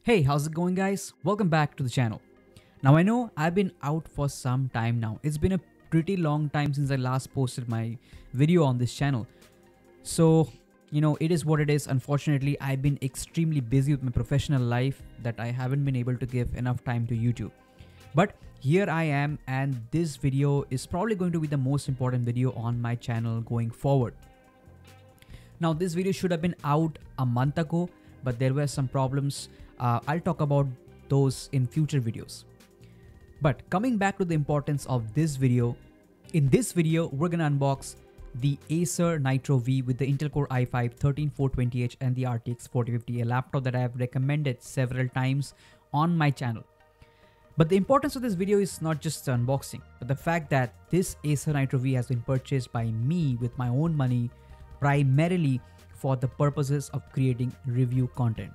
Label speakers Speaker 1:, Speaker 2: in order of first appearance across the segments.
Speaker 1: Hey, how's it going guys? Welcome back to the channel. Now I know I've been out for some time now. It's been a pretty long time since I last posted my video on this channel. So, it is what it is. Unfortunately, I've been extremely busy with my professional life that I haven't been able to give enough time to YouTube. But here I am, and this video is probably going to be the most important video on my channel going forward. Now this video should have been out a month ago, but there were some problems. I'll talk about those in future videos. But coming back to the importance of this video, in this video we're gonna unbox the Acer Nitro V with the Intel Core i5-13420H and the RTX 4050, a laptop that I have recommended several times on my channel. But the importance of this video is not just the unboxing, but the fact that this Acer Nitro V has been purchased by me with my own money, primarily for the purposes of creating review content.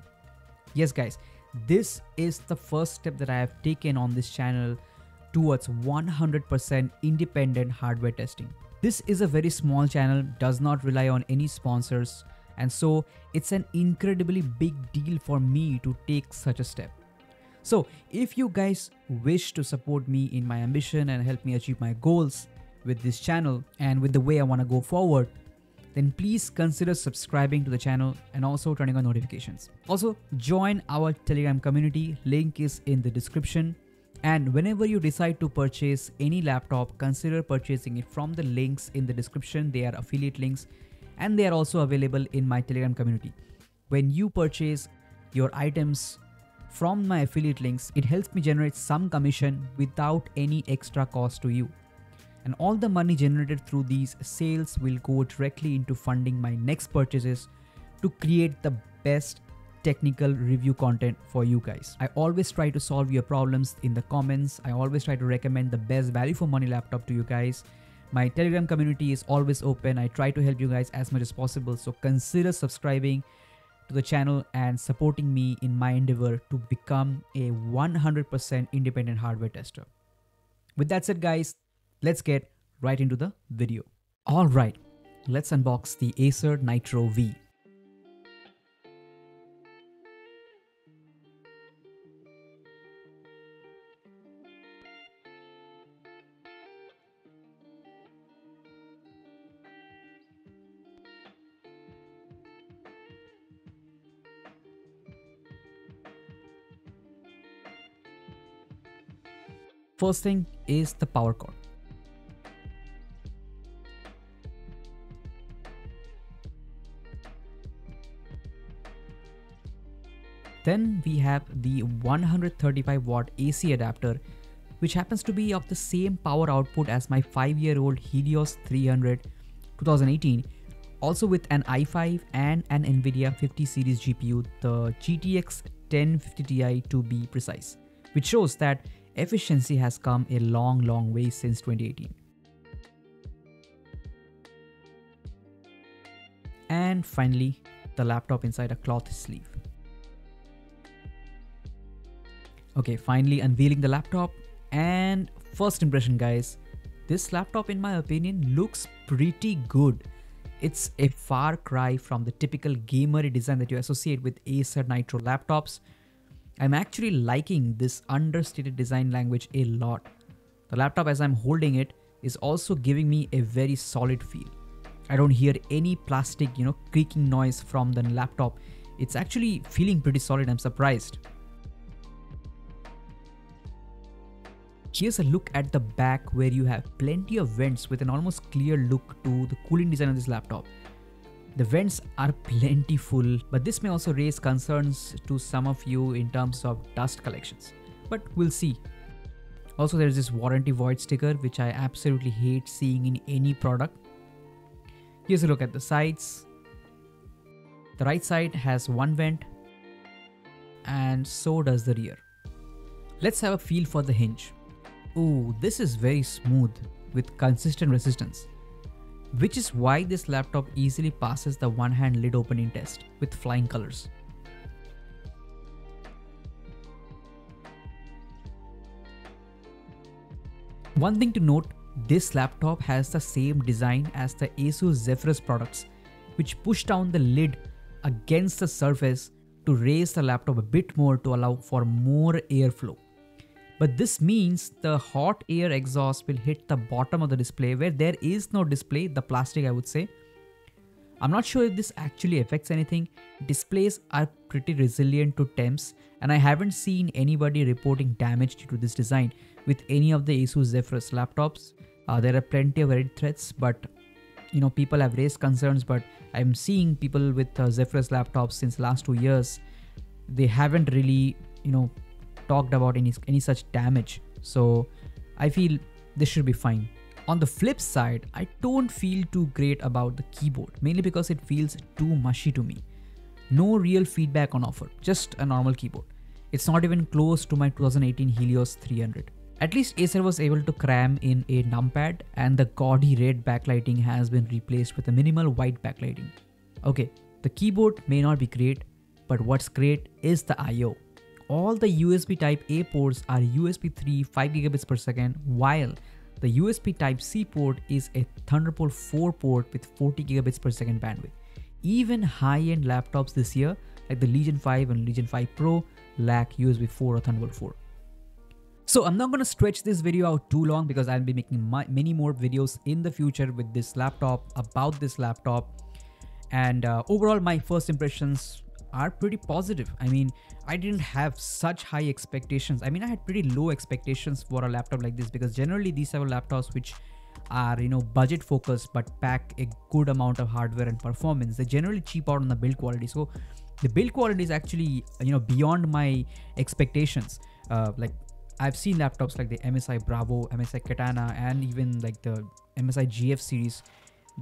Speaker 1: Yes guys, this is the first step that I have taken on this channel towards 100% independent hardware testing. This is a very small channel, does not rely on any sponsors, and so it's an incredibly big deal for me to take such a step. So if you guys wish to support me in my ambition and help me achieve my goals with this channel and with the way I want to go forward, then please consider subscribing to the channel and also turning on notifications. Also, join our Telegram community, link is in the description. And whenever you decide to purchase any laptop, consider purchasing it from the links in the description. They are affiliate links and they are also available in my Telegram community. When you purchase your items from my affiliate links, it helps me generate some commission without any extra cost to you. And all the money generated through these sales will go directly into funding my next purchases to create the best technical review content for you guys. I always try to solve your problems in the comments. I always try to recommend the best value for money laptop to you guys. My Telegram community is always open. I try to help you guys as much as possible. So consider subscribing to the channel and supporting me in my endeavor to become a 100% independent hardware tester. With that said guys, let's get right into the video. Alright, let's unbox the Acer Nitro V. First thing is the power cord. Then we have the 135 watt AC adapter, which happens to be of the same power output as my 5-year-old Helios 300 2018, also with an i5 and an NVIDIA 50 series GPU, the GTX 1050 Ti to be precise, which shows that efficiency has come a long way since 2018. And finally, the laptop inside a cloth sleeve. Okay, finally unveiling the laptop, and first impression guys, this laptop in my opinion looks pretty good. It's a far cry from the typical gamer design that you associate with Acer Nitro laptops. I'm actually liking this understated design language a lot. The laptop as I'm holding it is also giving me a very solid feel. I don't hear any plastic, creaking noise from the laptop. It's actually feeling pretty solid. I'm surprised. Here's a look at the back where you have plenty of vents with an almost clear look to the cooling design of this laptop. The vents are plentiful, but this may also raise concerns to some of you in terms of dust collections, but we'll see. Also, there's this warranty void sticker, which I absolutely hate seeing in any product. Here's a look at the sides. The right side has one vent, and so does the rear. Let's have a feel for the hinge. Ooh, this is very smooth with consistent resistance, which is why this laptop easily passes the one-hand lid opening test with flying colors. One thing to note, this laptop has the same design as the Asus Zephyrus products, which push down the lid against the surface to raise the laptop a bit more to allow for more airflow. But this means the hot air exhaust will hit the bottom of the display where there is no display, the plastic I would say. I'm not sure if this actually affects anything. Displays are pretty resilient to temps and I haven't seen anybody reporting damage due to this design with any of the Asus Zephyrus laptops. There are plenty of Reddit threads, but people have raised concerns, but I'm seeing people with Zephyrus laptops since last 2 years. They haven't really, talked about any such damage. So I feel this should be fine. On the flip side, I don't feel too great about the keyboard, mainly because it feels too mushy to me. No real feedback on offer, just a normal keyboard. It's not even close to my 2018 Helios 300. At least Acer was able to cram in a numpad and the gaudy red backlighting has been replaced with a minimal white backlighting. Okay, the keyboard may not be great, but what's great is the I/O. All the USB Type A ports are USB 3 5 gigabits per second, while the USB Type C port is a Thunderbolt 4 port with 40 gigabits per second bandwidth. Even high-end laptops this year, like the Legion 5 and Legion 5 Pro, lack USB 4 or Thunderbolt 4. So I'm not going to stretch this video out too long because I'll be making many more videos in the future with this laptop, about this laptop. And overall, my first impressions are pretty positive. I mean, I didn't have such high expectations. I mean, I had pretty low expectations for a laptop like this because generally these are laptops which are, budget focused but pack a good amount of hardware and performance. They generally cheap out on the build quality. So the build quality is actually, beyond my expectations. Like I've seen laptops like the MSI Bravo, MSI Katana, and even like the MSI GF series.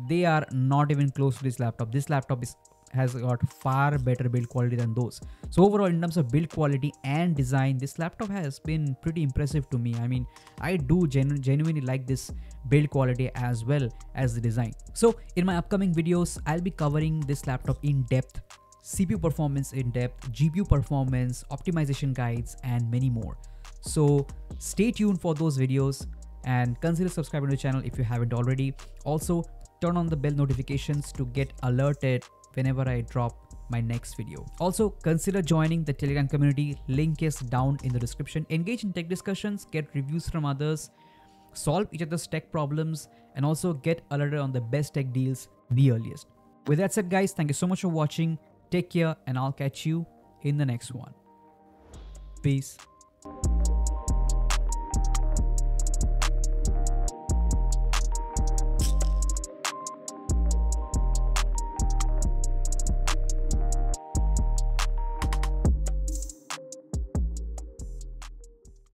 Speaker 1: They are not even close to this laptop. This laptop has got far better build quality than those. So overall, in terms of build quality and design, this laptop has been pretty impressive to me. I mean, I do genuinely like this build quality as well as the design. So in my upcoming videos, I'll be covering this laptop in depth, CPU performance in depth, GPU performance, optimization guides, and many more. So stay tuned for those videos and consider subscribing to the channel if you haven't already. Also, turn on the bell notifications to get alerted whenever I drop my next video. Also, consider joining the Telegram community. Link is down in the description. Engage in tech discussions, get reviews from others, solve each other's tech problems, and also get alerted on the best tech deals the earliest. With that said, guys, thank you so much for watching. Take care, and I'll catch you in the next one. Peace.